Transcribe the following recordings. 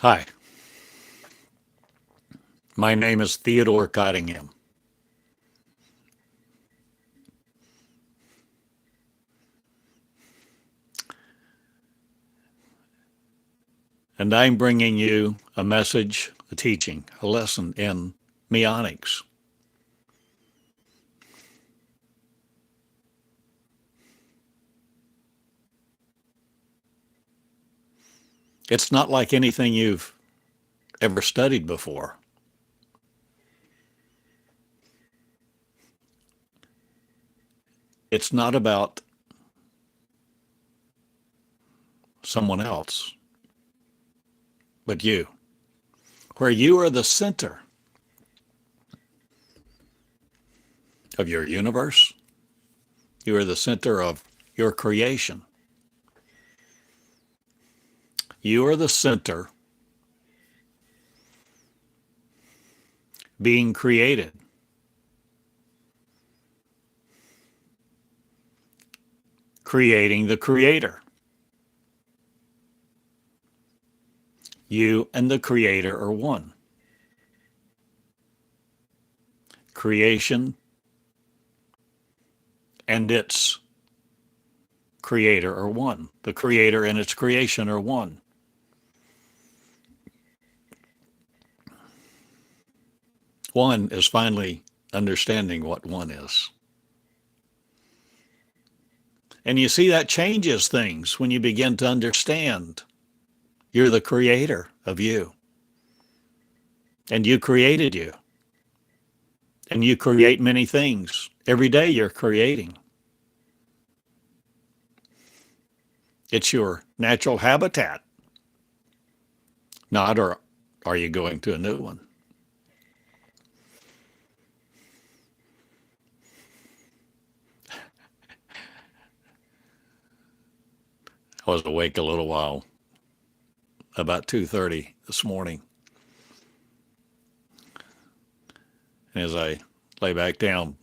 Hi, my name is Theodore Cottingham, and I'm bringing you a message, a teaching, a lesson in meonics. It's not like anything you've ever studied before. It's not about someone else, but you, where you are the center of your universe. You are the center of your creation. You are the center being created. Creating the creator. You and the creator are one. Creation and its creator are one. The creator and its creation are one. One is finally understanding what one is. And you see, that changes things when you begin to understand you're the creator of you. And you created you. And you create many things. Every day you're creating. It's your natural habitat. Not, or are you going to a new one? I was awake a little while, about 2:30 this morning. And as I lay back down,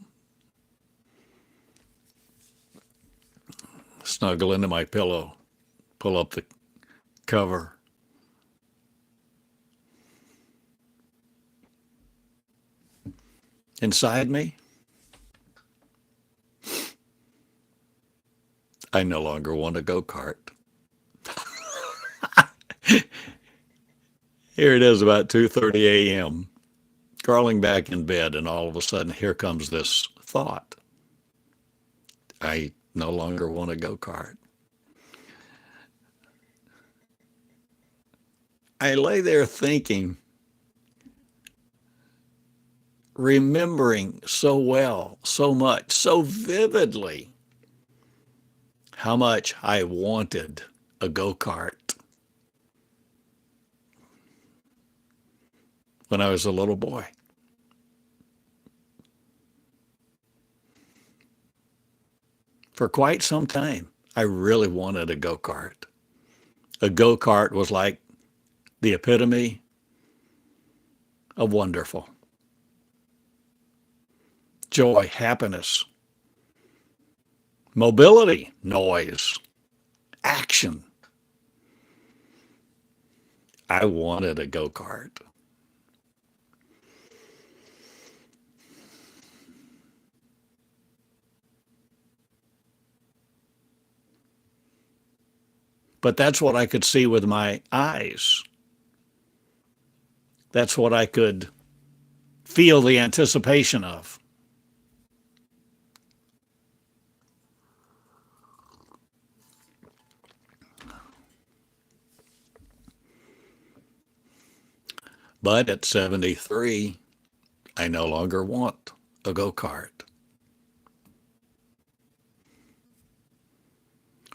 snuggle into my pillow, pull up the cover. Inside me, I no longer want a go-kart. Here it is about 2:30 a.m., crawling back in bed, and all of a sudden here comes this thought. I no longer want a go-kart. I lay there thinking, remembering so well, so much, so vividly how much I wanted a go-kart when I was a little boy. For quite some time, I really wanted a go-kart. A go-kart was like the epitome of wonderful. Joy, happiness, mobility, noise, action. I wanted a go-kart. But that's what I could see with my eyes. That's what I could feel the anticipation of. But at 73, I no longer want a go-kart.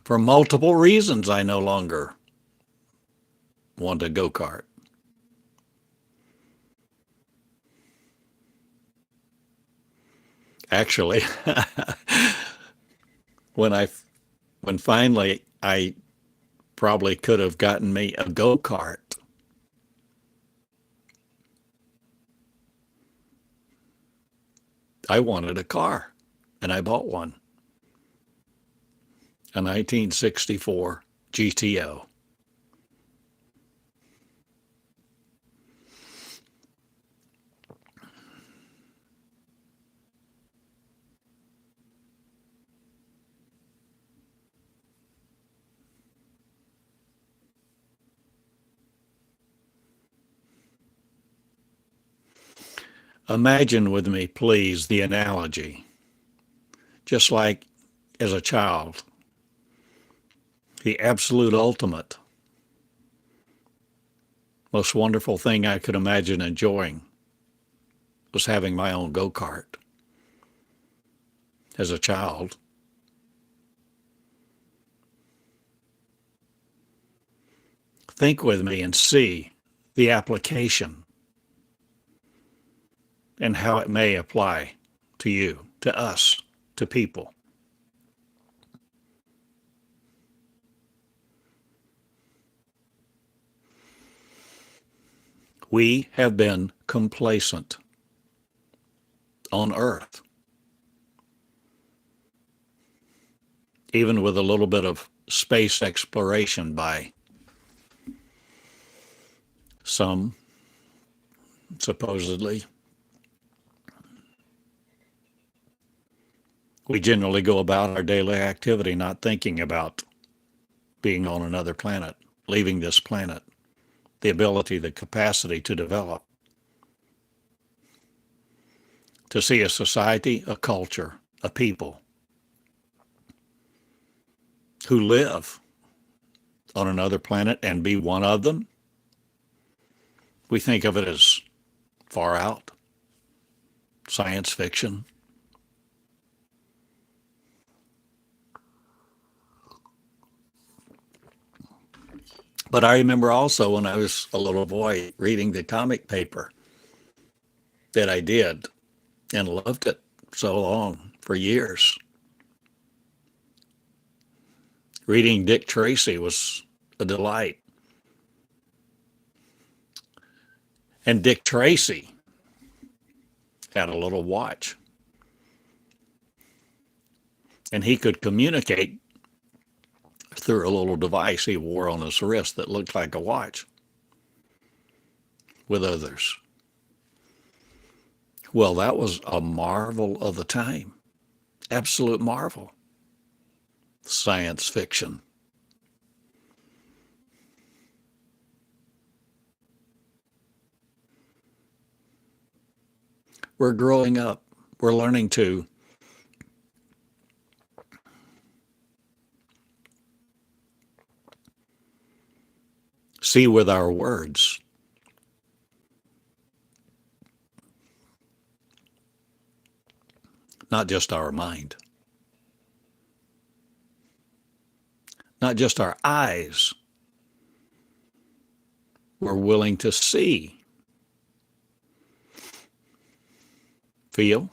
For multiple reasons, I no longer want a go-kart. Actually, when I when finally I probably could have gotten me a go-kart, I wanted a car, and I bought one, a 1964 GTO. Imagine with me, please, the analogy. Just like as a child, the absolute ultimate, most wonderful thing I could imagine enjoying was having my own go-kart as a child. Think with me and see the application and how it may apply to you, to us, to people. We have been complacent on earth, even with a little bit of space exploration by some, supposedly. We generally go about our daily activity not thinking about being on another planet, leaving this planet, the ability, the capacity to develop, to see a society, a culture, a people who live on another planet and be one of them. We think of it as far out, science fiction. But I remember also when I was a little boy reading the comic paper that I did and loved it so long, for years. Reading Dick Tracy was a delight. And Dick Tracy had a little watch. And he could communicate through a little device he wore on his wrist that looked like a watch with others. Well, that was a marvel of the time. Absolute marvel. Science fiction. We're growing up. We're learning to see with our words. Not just our mind. Not just our eyes. We're willing to see, feel,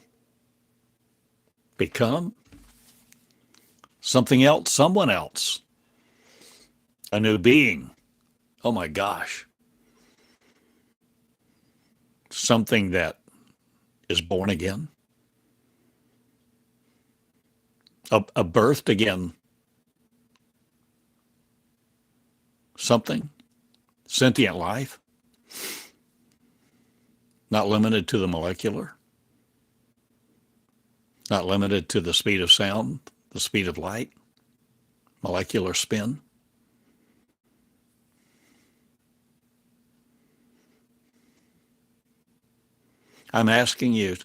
become something else, someone else, a new being. Oh my gosh. Something that is born again, a birthed again, something, sentient life, not limited to the molecular, not limited to the speed of sound, the speed of light, molecular spin. I'm asking you,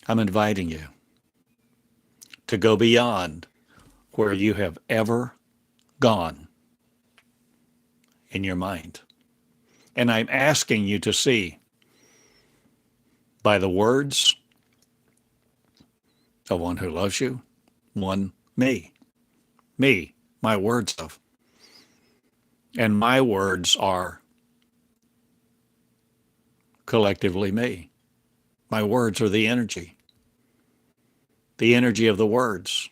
I'm inviting you to go beyond where you have ever gone in your mind. And I'm asking you to see by the words of one who loves you, one me, my words of. And my words are collectively me. My words are the energy of the words.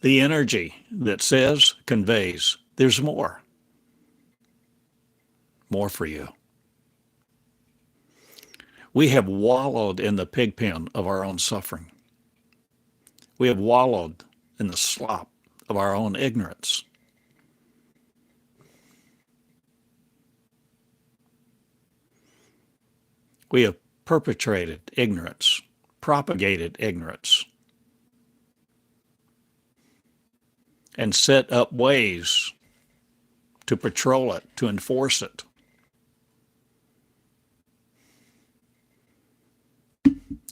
The energy that says, conveys, there's more for you. We have wallowed in the pig pen of our own suffering. We have wallowed in the slop of our own ignorance. We have perpetrated ignorance, propagated ignorance, and set up ways to patrol it, to enforce it.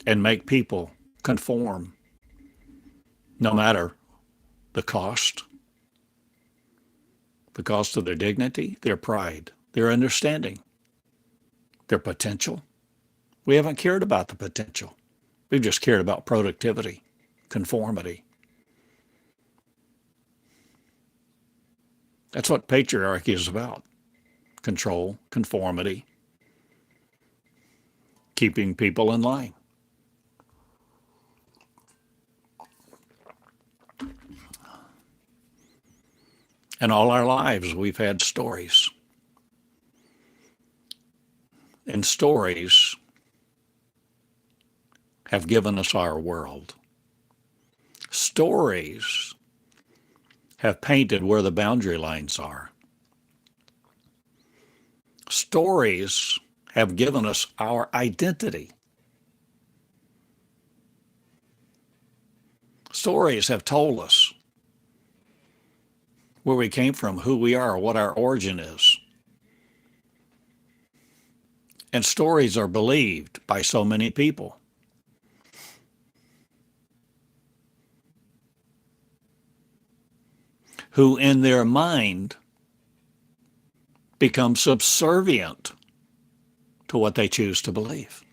And make people conform, no matter the cost of their dignity, their pride, their understanding, their potential. We haven't cared about the potential. We've just cared about productivity, conformity. That's what patriarchy is about. Control, conformity, keeping people in line. And all our lives, we've had stories. And stories have given us our world. Stories have painted where the boundary lines are. Stories have given us our identity. Stories have told us where we came from, who we are, what our origin is. And stories are believed by so many people. Who in their mind become subservient to what they choose to believe.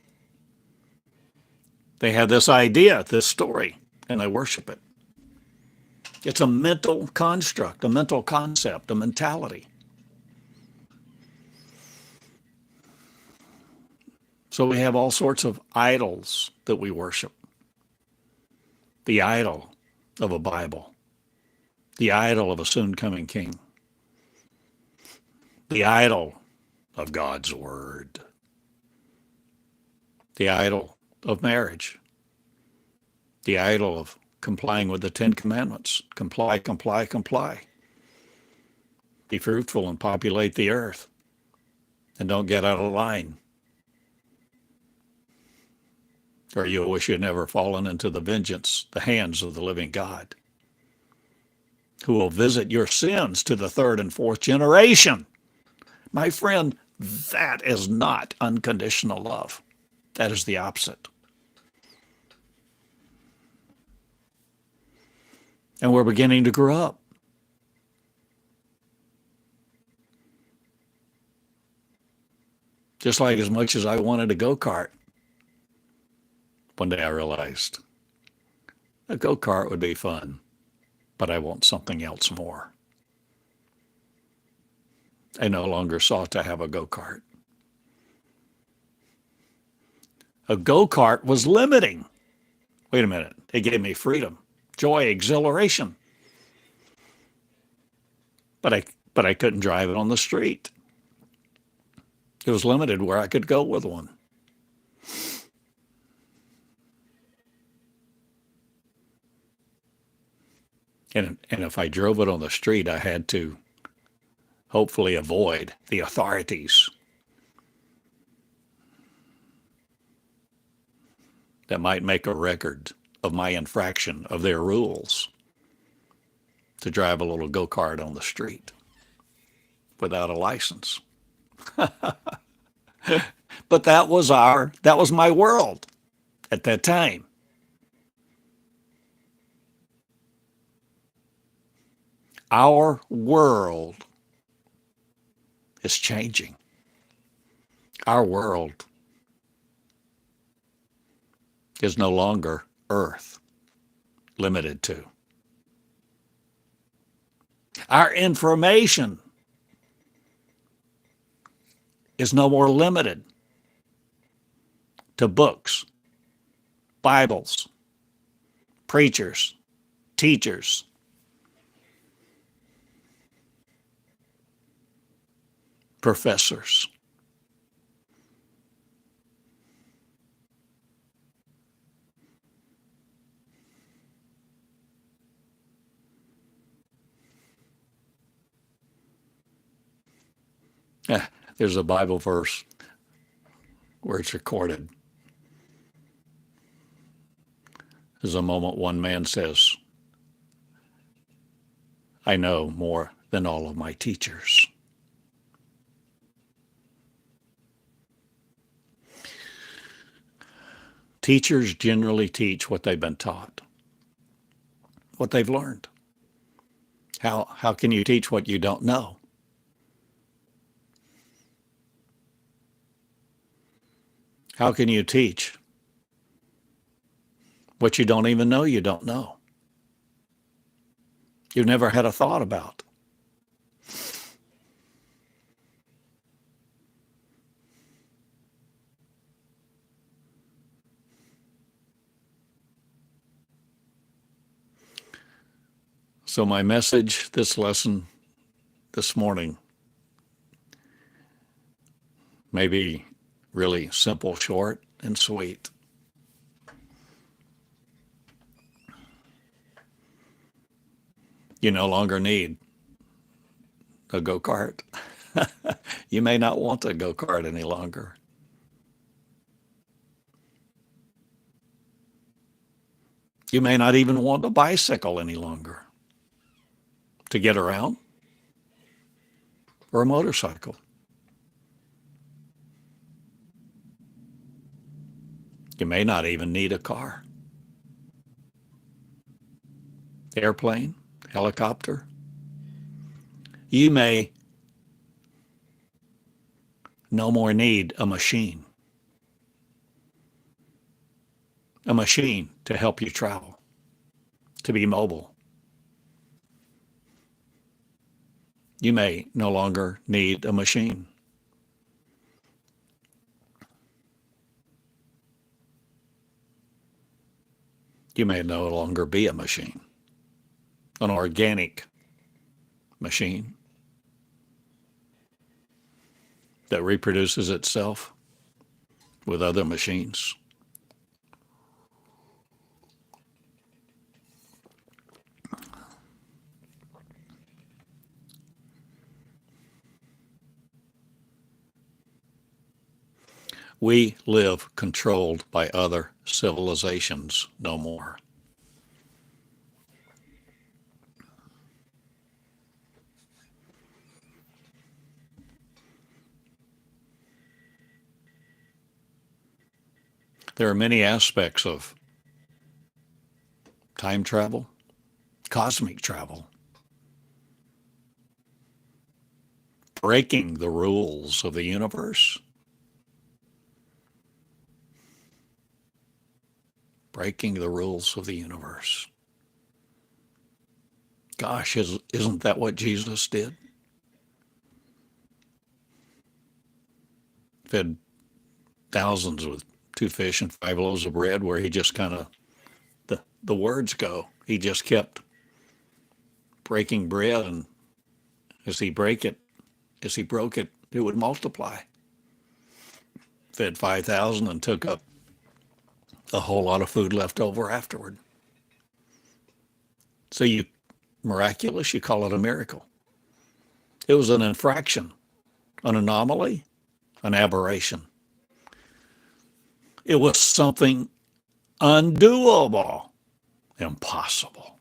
They have this idea, this story, and they worship it. It's a mental construct, a mental concept, a mentality. So we have all sorts of idols that we worship. The idol of a Bible. The idol of a soon-coming king. The idol of God's word. The idol of marriage. The idol of complying with the 10 Commandments. Comply, comply, comply. Be fruitful and populate the earth. And don't get out of line. Or you'll wish you'd never fallen into the hands of the living God, who will visit your sins to the 3rd and 4th generation. My friend, that is not unconditional love. That is the opposite. And we're beginning to grow up. Just like as much as I wanted a go-kart, one day I realized a go-kart would be fun, but I want something else more. I no longer sought to have a go-kart. A go-kart was limiting. Wait a minute. It gave me freedom, joy, exhilaration. But I couldn't drive it on the street. It was limited where I could go with one. And if I drove it on the street, I had to hopefully avoid the authorities that might make a record of my infraction of their rules to drive a little go-kart on the street without a license. But that was my world at that time. Our world is changing. Our world is no longer earth, limited to. Our information is no more limited to books, Bibles, preachers, teachers, professors. There's a Bible verse where it's recorded. There's a moment one man says, I know more than all of my teachers. Teachers generally teach what they've been taught, what they've learned. How can you teach what you don't know? How can you teach what you don't even know you don't know? You've never had a thought about. So my message, this lesson this morning, may be really simple, short, and sweet. You no longer need a go-kart. You may not want a go-kart any longer. You may not even want a bicycle any longer to get around, or a motorcycle. You may not even need a car. Airplane, helicopter. You may no more need a machine. A machine to help you travel, to be mobile. You may no longer need a machine. You may no longer be a machine, an organic machine that reproduces itself with other machines. We live controlled by other civilizations no more. There are many aspects of time travel, cosmic travel, breaking the rules of the universe, breaking the rules of the universe. Gosh, isn't that what Jesus did? Fed thousands with 2 fish and 5 loaves of bread, where he just kind of, the words go, he just kept breaking bread, and as he broke it, it would multiply. Fed 5,000 and took up a whole lot of food left over afterward. So miraculous, you call it a miracle. It was an infraction, an anomaly, an aberration. It was something undoable, impossible.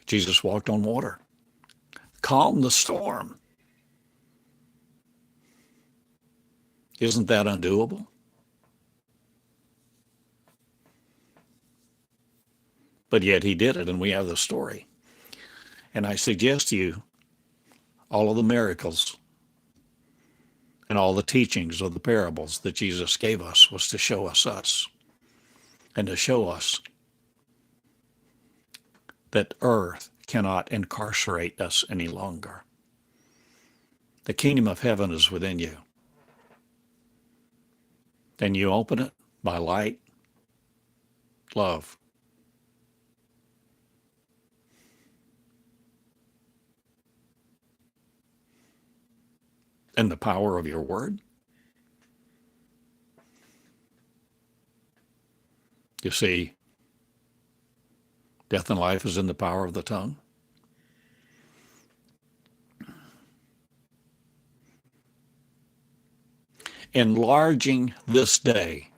Jesus walked on water, calmed the storm. Isn't that undoable? But yet he did it, and we have the story. And I suggest to you, all of the miracles and all the teachings of the parables that Jesus gave us was to show us and to show us that earth cannot incarcerate us any longer. The kingdom of heaven is within you. And you open it by light, love, and the power of your word. You see, death and life is in the power of the tongue. Enlarging this day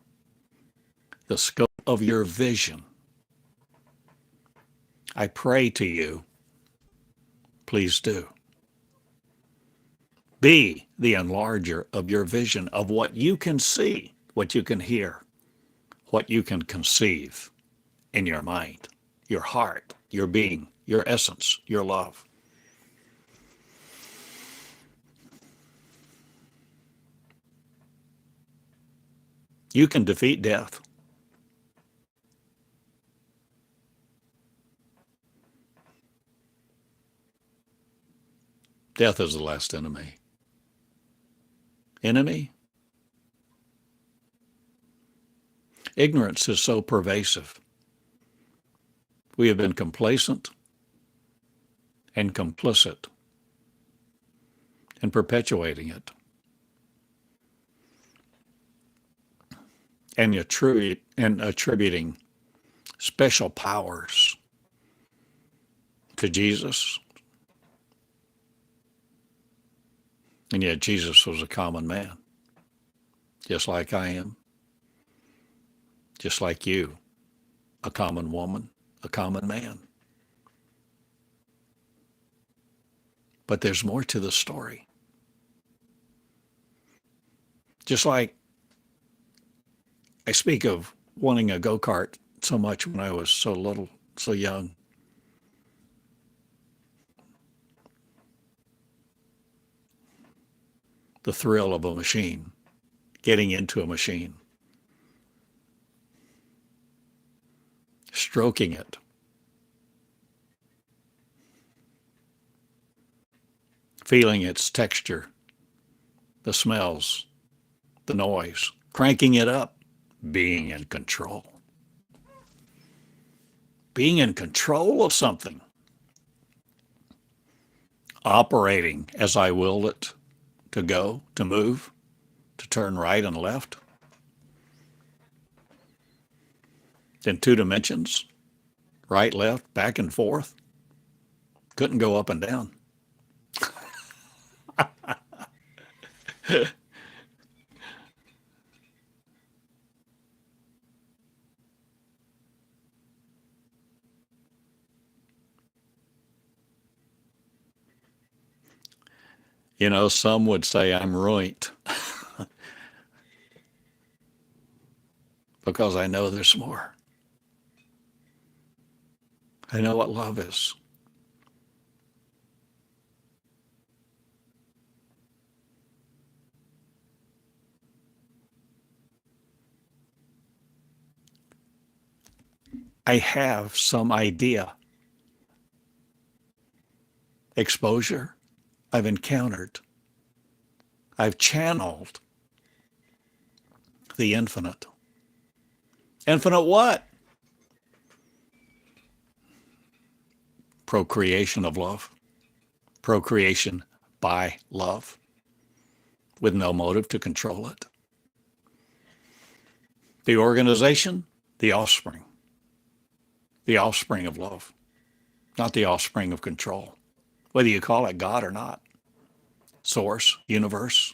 the scope of your vision, I pray to you, please do. Be the enlarger of your vision of what you can see, what you can hear, what you can conceive in your mind, your heart, your being, your essence, your love. You can defeat death. Death is the last enemy. Enemy? Ignorance is so pervasive. We have been complacent and complicit in perpetuating it and attributing special powers to Jesus. And yet Jesus was a common man, just like I am, just like you, a common woman, a common man. But there's more to the story. Just like I speak of wanting a go-kart so much when I was so little, so young. The thrill of a machine, getting into a machine, stroking it, feeling its texture, the smells, the noise, cranking it up, being in control. Being in control of something. Operating as I willed it to go, to move, to turn right and left. In 2 dimensions, right, left, back and forth. Couldn't go up and down. You know, some would say I'm ruined because I know there's more. I know what love is. I have some idea. Exposure, I've encountered. I've channeled the infinite. Infinite what? Procreation of love. Procreation by love, with no motive to control it. The organization, the offspring of love, not the offspring of control, whether you call it God or not. Source, universe,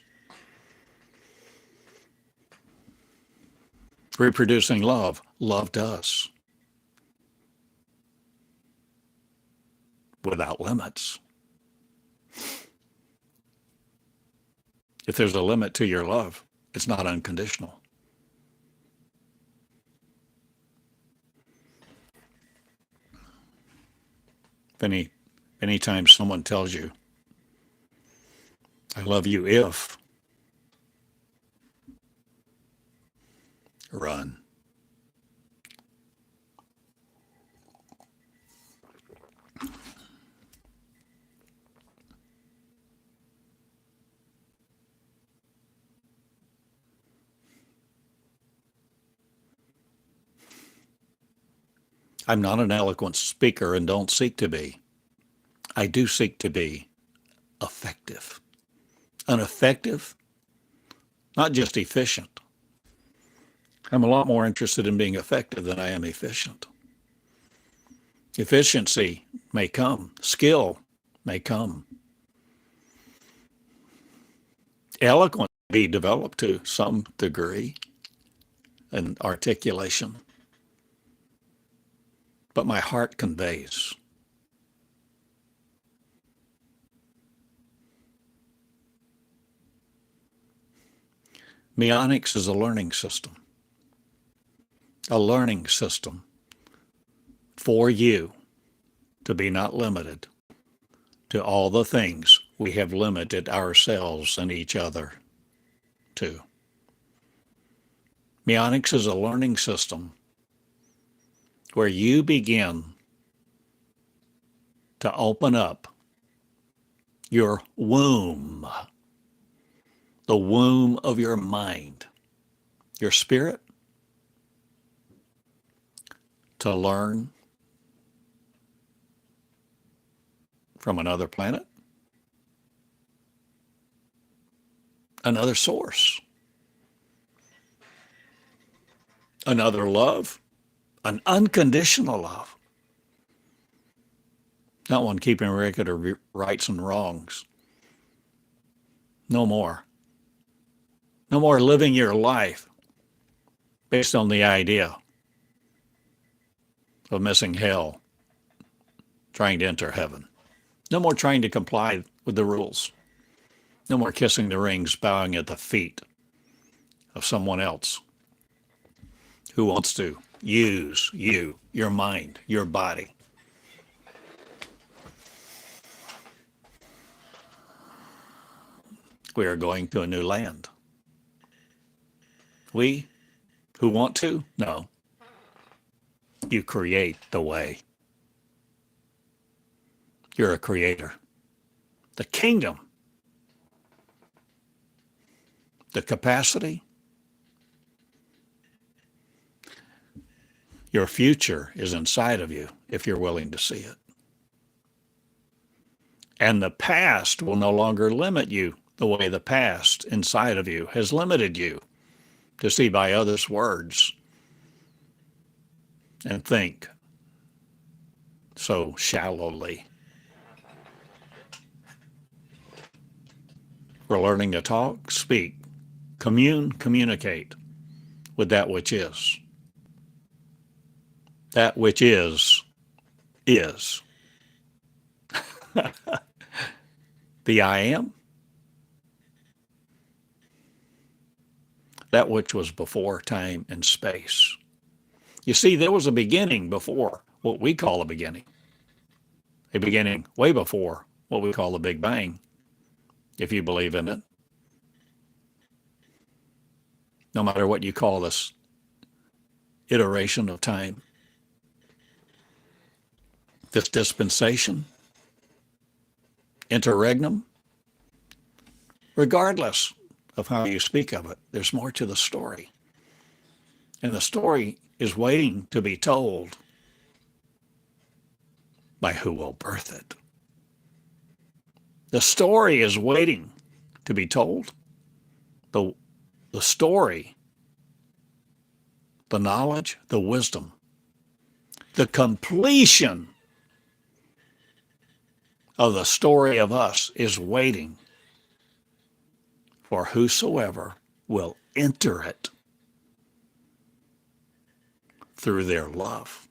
reproducing love. Love does, without limits. If there's a limit to your love, it's not unconditional. Anytime someone tells you, I love you if, run. I'm not an eloquent speaker and don't seek to be. I do seek to be effective. And effective, not just efficient. I'm a lot more interested in being effective than I am efficient. Efficiency may come. Skill may come. Eloquence may be developed to some degree and articulation. But my heart conveys. Meonics is a learning system for you to be not limited to all the things we have limited ourselves and each other to. Meonics is a learning system where you begin to open up your womb, the womb of your mind, your spirit, to learn from another planet, another source, another love, an unconditional love. Not one keeping record of rights and wrongs. No more. No more living your life based on the idea of missing hell, trying to enter heaven. No more trying to comply with the rules. No more kissing the rings, bowing at the feet of someone else who wants to use you, your mind, your body. We are going to a new land. We who want to? No. You create the way. You're a creator. The kingdom, the capacity, your future is inside of you if you're willing to see it. And the past will no longer limit you the way the past inside of you has limited you to see by others' words and think so shallowly. We're learning to talk, speak, communicate with that which is. That which is. The I am. That which was before time and space. You see, there was a beginning before what we call a beginning. A beginning way before what we call the Big Bang, if you believe in it. No matter what you call this iteration of time, this dispensation, interregnum, regardless of how you speak of it, there's more to the story. And the story is waiting to be told by who will birth it. The story is waiting to be told. The story, the knowledge, the wisdom, the completion of the story of us is waiting for whosoever will enter it through their love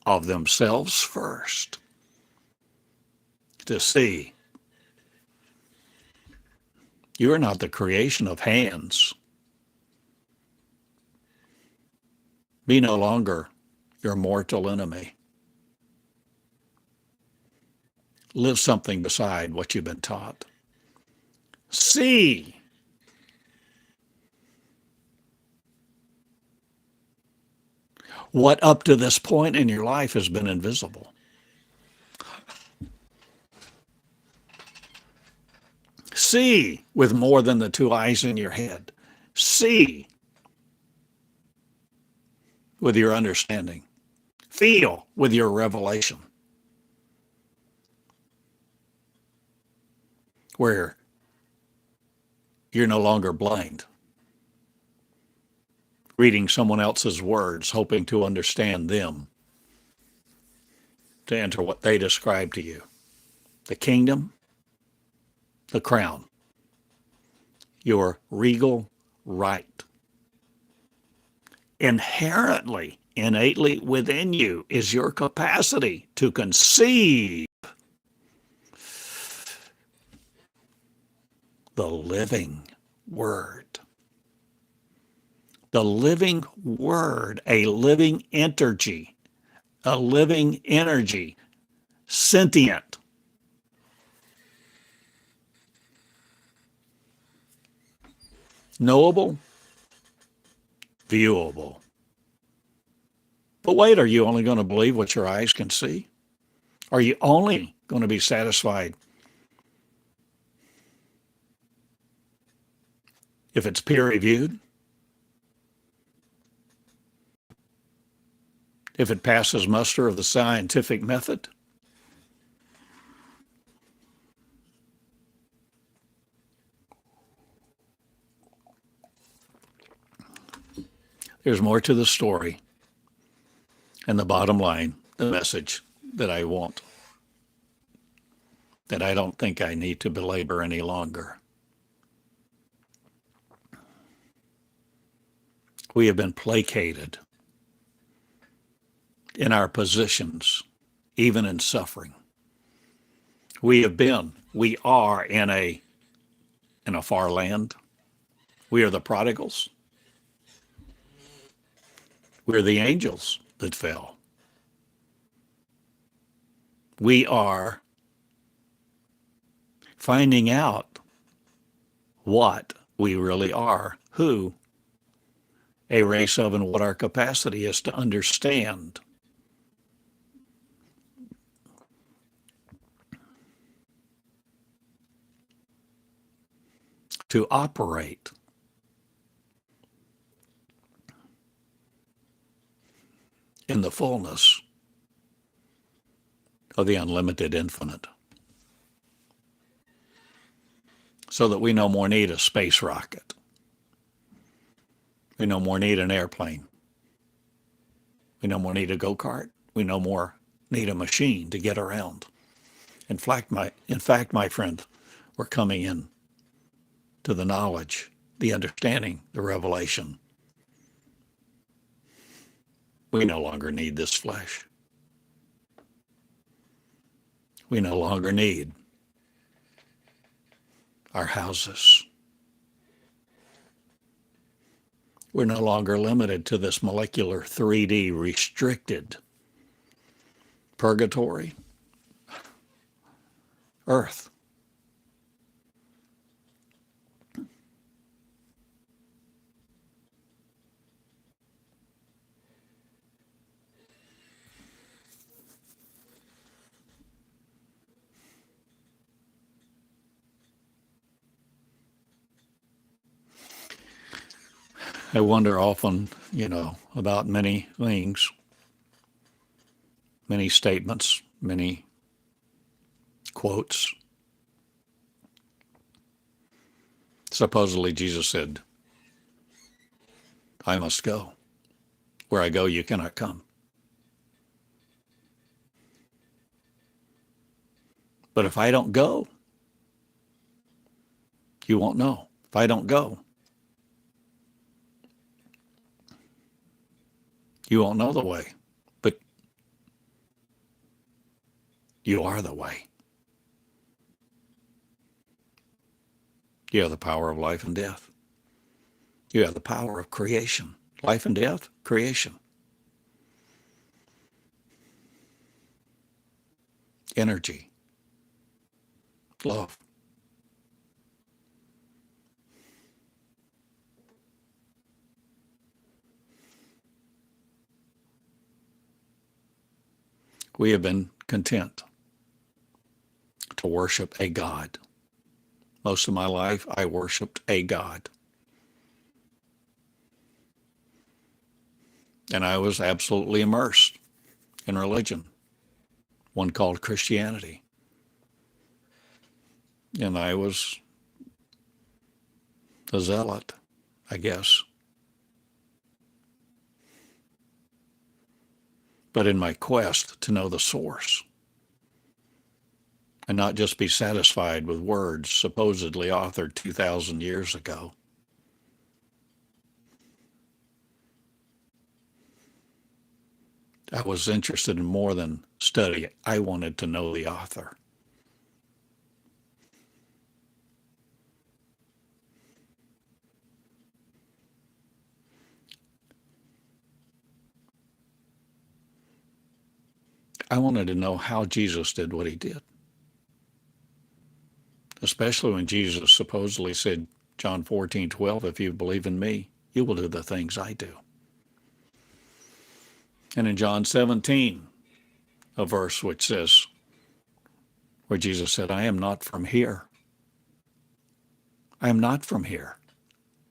of themselves first, to see you are not the creation of hands. Be no longer your mortal enemy. Live something beside what you've been taught. See what up to this point in your life has been invisible. See with more than the two eyes in your head. See with your understanding. Feel with your revelation. Where you're no longer blind, reading someone else's words, hoping to understand them, to enter what they describe to you. The kingdom, the crown, your regal right. Inherently, innately within you is your capacity to conceive the living Word. The living Word, a living energy, sentient. Knowable, viewable. But wait, are you only going to believe what your eyes can see? Are you only going to be satisfied if it's peer-reviewed? If it passes muster of the scientific method? There's more to the story. And the bottom line, the message that I want, that I don't think I need to belabor any longer. We have been placated in our positions, even in suffering. We are in a far land. We are the prodigals. We're the angels that fell. We are finding out what we really are, who, a race of, and what our capacity is to understand. To operate. In the fullness of the unlimited infinite. So that we no more need a space rocket. We no more need an airplane. We no more need a go-kart. We no more need a machine to get around. In fact, my friend, we're coming in to the knowledge, the understanding, the revelation. We no longer need this flesh. We no longer need our houses. We're no longer limited to this molecular 3D restricted purgatory, earth. I wonder often, about many things, many statements, many quotes. Supposedly Jesus said, I must go. Where I go, you cannot come. But if I don't go, you won't know. If I don't go, you won't know the way. But you are the way. You have the power of life and death. You have the power of creation. Life and death, creation. Energy. Love. We have been content to worship a God. Most of my life, I worshiped a God. And I was absolutely immersed in religion, one called Christianity. And I was a zealot, I guess. But in my quest to know the source and not just be satisfied with words supposedly authored 2,000 years ago. I was interested in more than study. I wanted to know the author. I wanted to know how Jesus did what he did. Especially when Jesus supposedly said, John 14:12, if you believe in me, you will do the things I do. And in John 17, a verse which says, where Jesus said, I am not from here. I am not from here,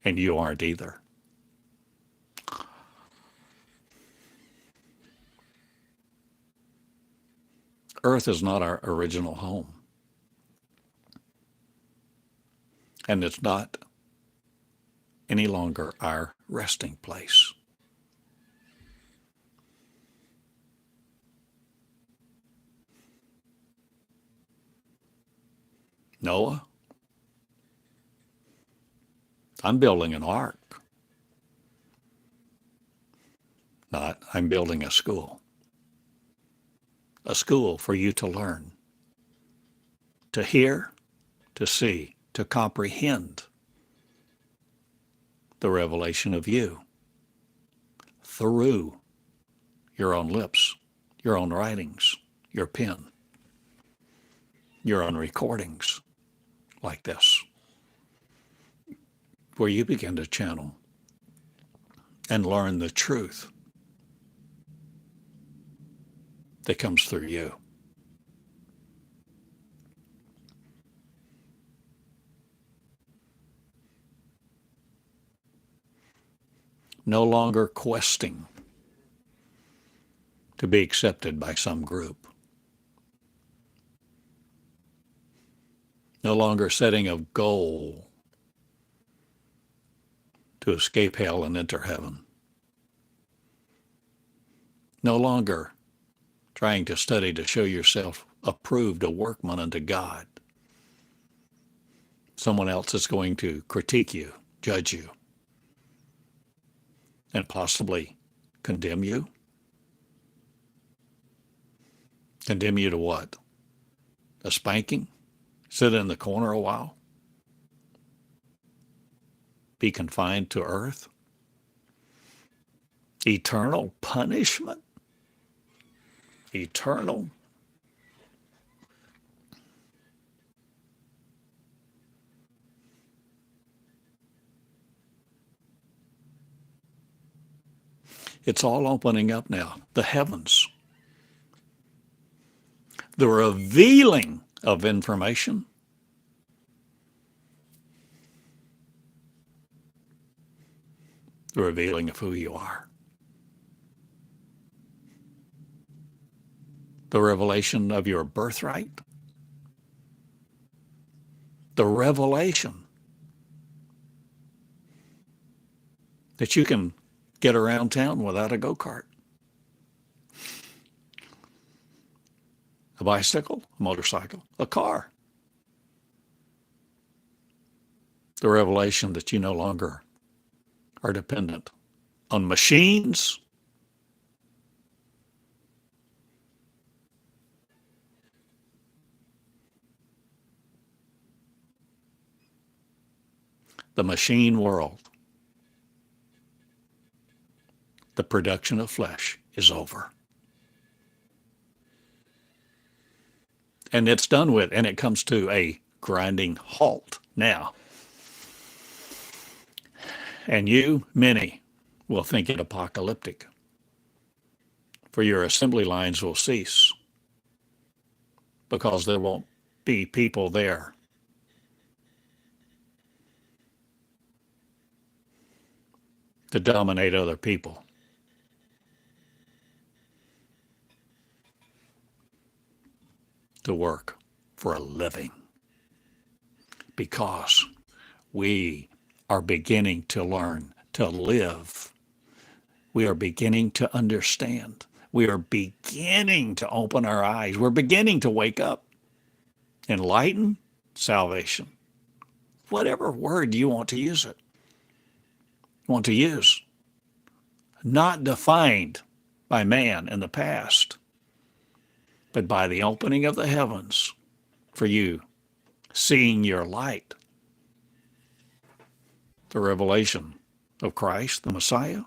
and you aren't either. Earth is not our original home. And it's not any longer our resting place. Noah, I'm building an ark. Not, I'm building a school. A school for you to learn, to hear, to see, to comprehend the revelation of you through your own lips, your own writings, your pen, your own recordings like this, where you begin to channel and learn the truth that comes through you. No longer questing to be accepted by some group. No longer setting a goal to escape hell and enter heaven. No longer trying to study to show yourself approved, a workman unto God. Someone else is going to critique you, judge you, and possibly condemn you. Condemn you to what? A spanking? Sit in the corner a while? Be confined to earth? Eternal punishment? Eternal? It's all opening up now. The heavens. The revealing of information. The revealing of who you are. The revelation of your birthright. The revelation that you can get around town without a go-kart. A bicycle, a motorcycle, a car. The revelation that you no longer are dependent on machines, the machine world. The production of flesh is over. And it's done with, and it comes to a grinding halt now. And you, many, will think it apocalyptic, for your assembly lines will cease because there won't be people there to dominate other people. To work for a living, because we are beginning to learn to live. We are beginning to understand. We are beginning to open our eyes. We're beginning to wake up. Enlighten, salvation. Whatever word you want to use it. Want to use. Not defined by man in the past, but by the opening of the heavens for you, seeing your light, the revelation of Christ, the Messiah,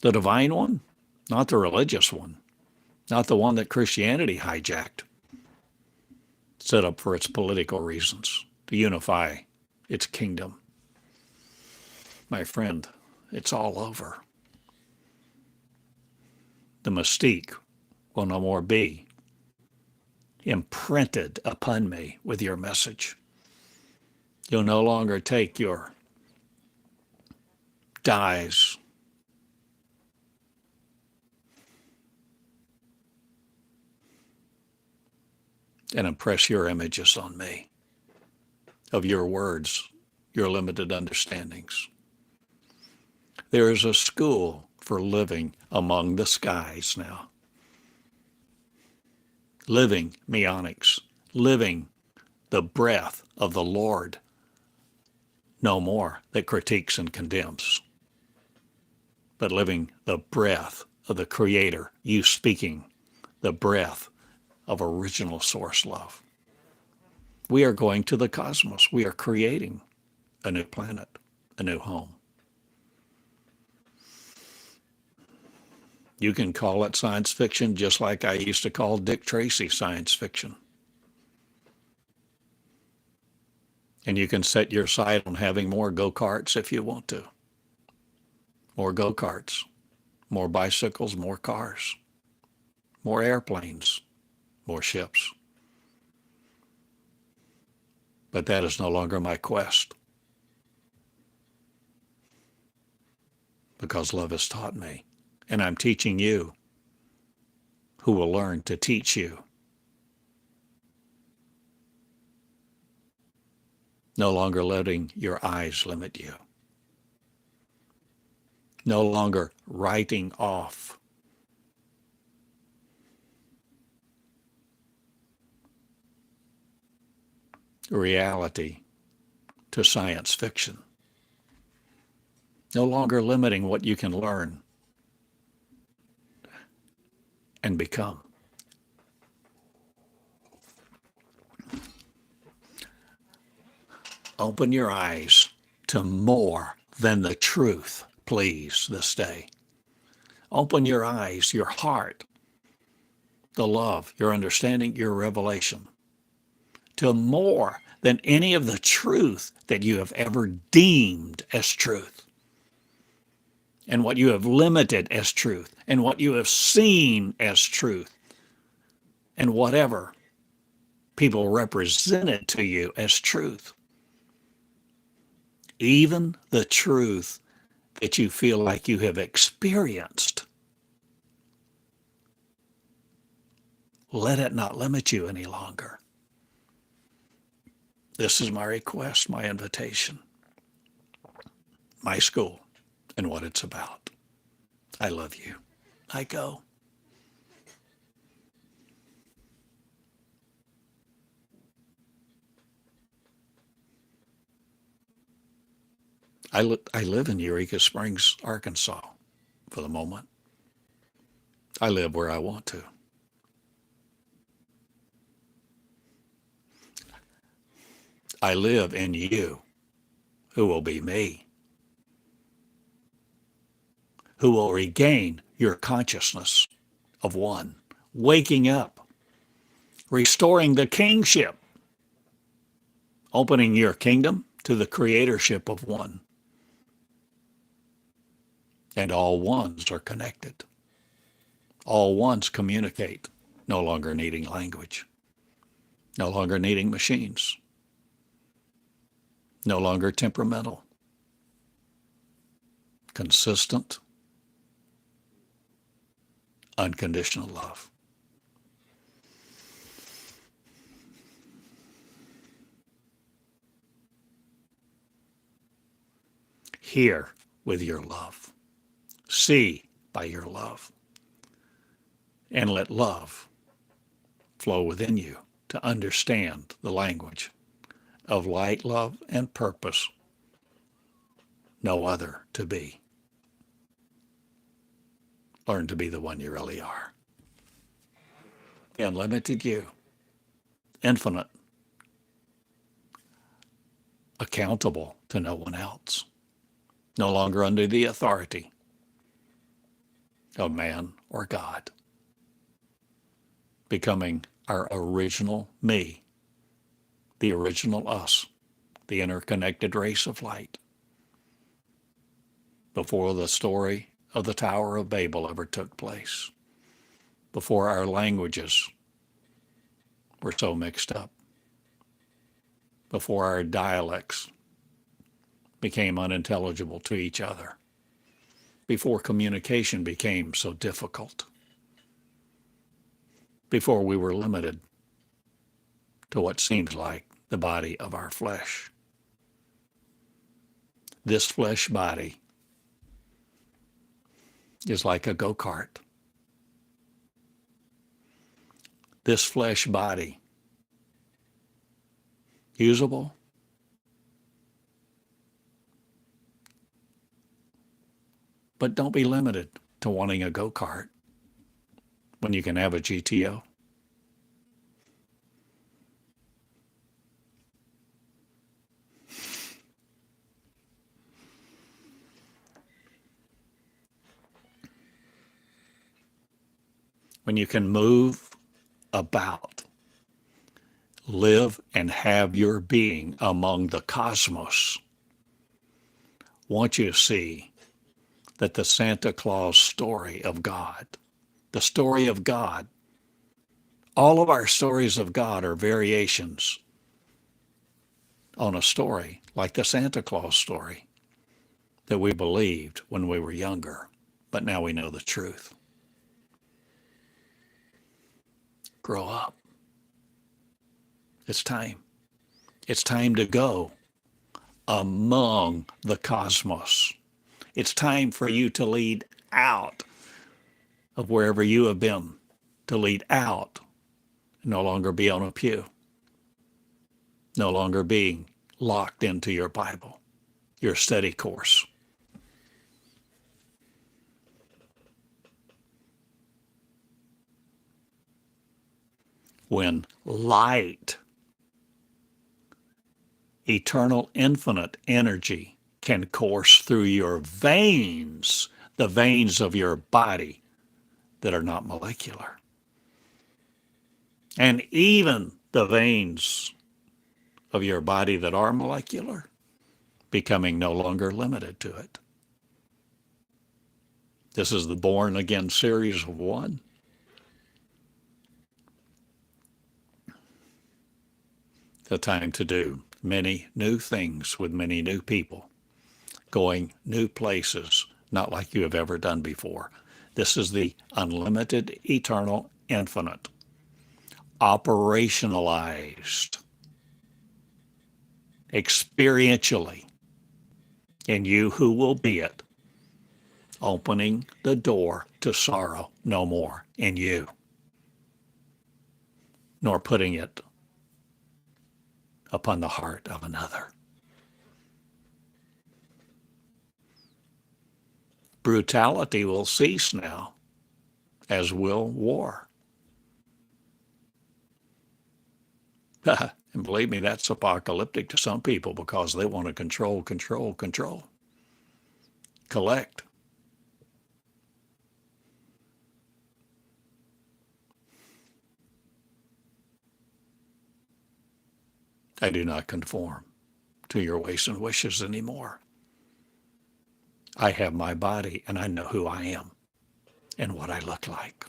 the divine one, not the religious one, not the one that Christianity hijacked, set up for its political reasons, to unify its kingdom. My friend, it's all over. The mystique will no more be imprinted upon me with your message. You'll no longer take your dies and impress your images on me of your words, your limited understandings. There is a school for living among the skies now. Living meonics, living the breath of the Lord, no more that critiques and condemns, but living the breath of the Creator, you speaking the breath of original source love. We are going to the cosmos. We are creating a new planet, a new home. You can call it science fiction just like I used to call Dick Tracy science fiction. And you can set your sight on having more go-karts if you want to. More go-karts, more bicycles, more cars, more airplanes, more ships. But that is no longer my quest, because love has taught me, and I'm teaching you, who will learn to teach you. No longer letting your eyes limit you. No longer writing off reality to science fiction. No longer limiting what you can learn and become. Open your eyes to more than the truth, please, this day. Open your eyes, your heart, the love, your understanding, your revelation, to more than any of the truth that you have ever deemed as truth, and what you have limited as truth, and what you have seen as truth, and whatever people represented to you as truth. Even the truth that you feel like you have experienced, let it not limit you any longer. This is my request, my invitation, my school, and what it's about. I love you. I go. I live in Eureka Springs, Arkansas, for the moment. I live where I want to. I live in you, who will be me, who will regain your consciousness of one, waking up, restoring the kingship, opening your kingdom to the creatorship of one. And all ones are connected. All ones communicate, no longer needing language, no longer needing machines, no longer temperamental, consistent, unconditional love. Hear with your love. See by your love. And let love flow within you to understand the language of light, love, and purpose. No other to be. Learn to be the one you really are. Unlimited you. Infinite. Accountable to no one else. No longer under the authority of man or God. becoming our original me, the original us, the interconnected race of light, before the story of the Tower of Babel ever took place, before our languages were so mixed up, before our dialects became unintelligible to each other, before communication became so difficult, before we were limited to what seems like the body of our flesh. This flesh body is like a go-kart. This flesh body, usable, but don't be limited to wanting a go-kart when you can have a GTO. When you can move about, live and have your being among the cosmos, won't you see that the Santa Claus story of God, the story of God, all of our stories of God are variations on a story like the Santa Claus story that we believed when we were younger, but now we know the truth. Grow up. It's time. It's time to go among the cosmos. It's time for you to lead out of wherever you have been, to lead out, no longer be on a pew, no longer being locked into your Bible, your study course. When light, eternal, infinite energy can course through your veins, the veins of your body that are not molecular, and even the veins of your body that are molecular, becoming no longer limited to it. This is the Born Again series of one. The time to do many new things with many new people, going new places, not like you have ever done before. This is the unlimited, eternal, infinite, operationalized, experientially, in you who will be it, opening the door to sorrow no more in you, nor putting it upon the heart of another. Brutality will cease now, as will war. And believe me, that's apocalyptic to some people because they want to control, control, control. Collect. I do not conform to your ways and wishes anymore. I have my body and I know who I am and what I look like.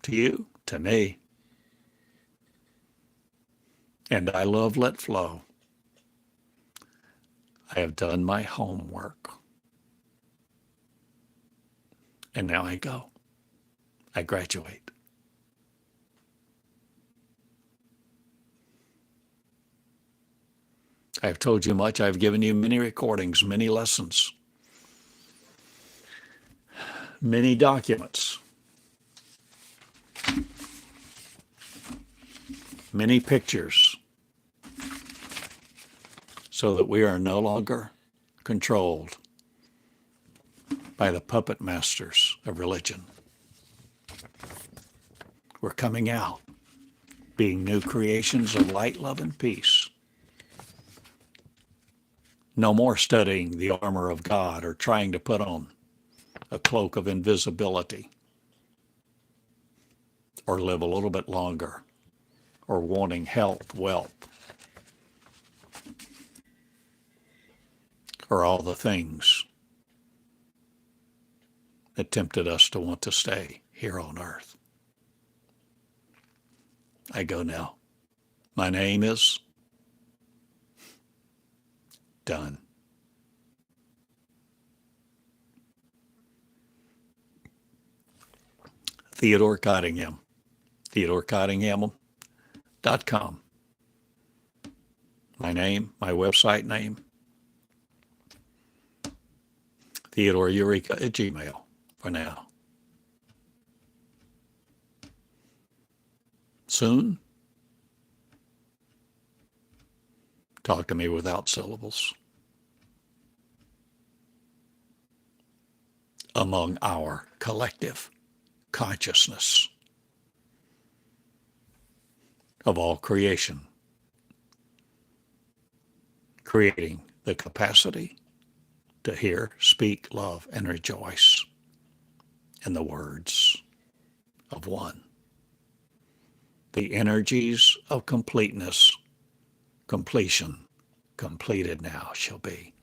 To you, to me. And I love let flow. I have done my homework. And now I go. I graduate. I have told you much. I've given you many recordings, many lessons, many documents, many pictures, so that we are no longer controlled by the puppet masters of religion. We're coming out, being new creations of light, love, and peace. No more studying the armor of God or trying to put on a cloak of invisibility. or live a little bit longer, or wanting health, wealth, or all the things that tempted us to want to stay here on earth. I go now. My name is done. Theodore Cottingham. TheodoreCottingham.com. My name, my website name, Theodore Eureka at Gmail for now. Soon, talk to me without syllables. Among our collective consciousness of all creation, creating the capacity to hear, speak, love, and rejoice in the words of one. The energies of completeness, completion, completed now shall be.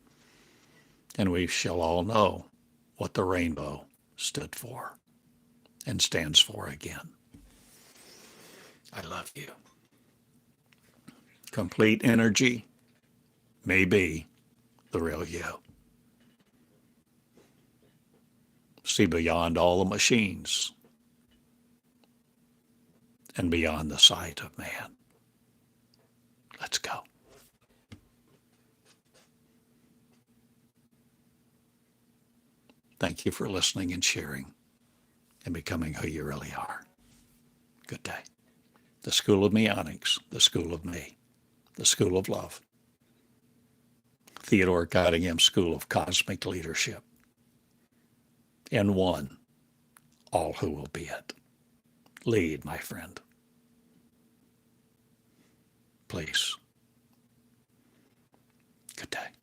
And we shall all know what the rainbow stood for and stands for again. I love you. Complete energy may be the real you. See beyond all the machines and beyond the sight of man. Let's go. Thank you for listening and sharing and becoming who you really are. Good day. The School of Meonics, the School of Me, the School of Love. Theodore Cottingham School of Cosmic Leadership. In one, all who will be it. Lead, my friend. Please. Good day.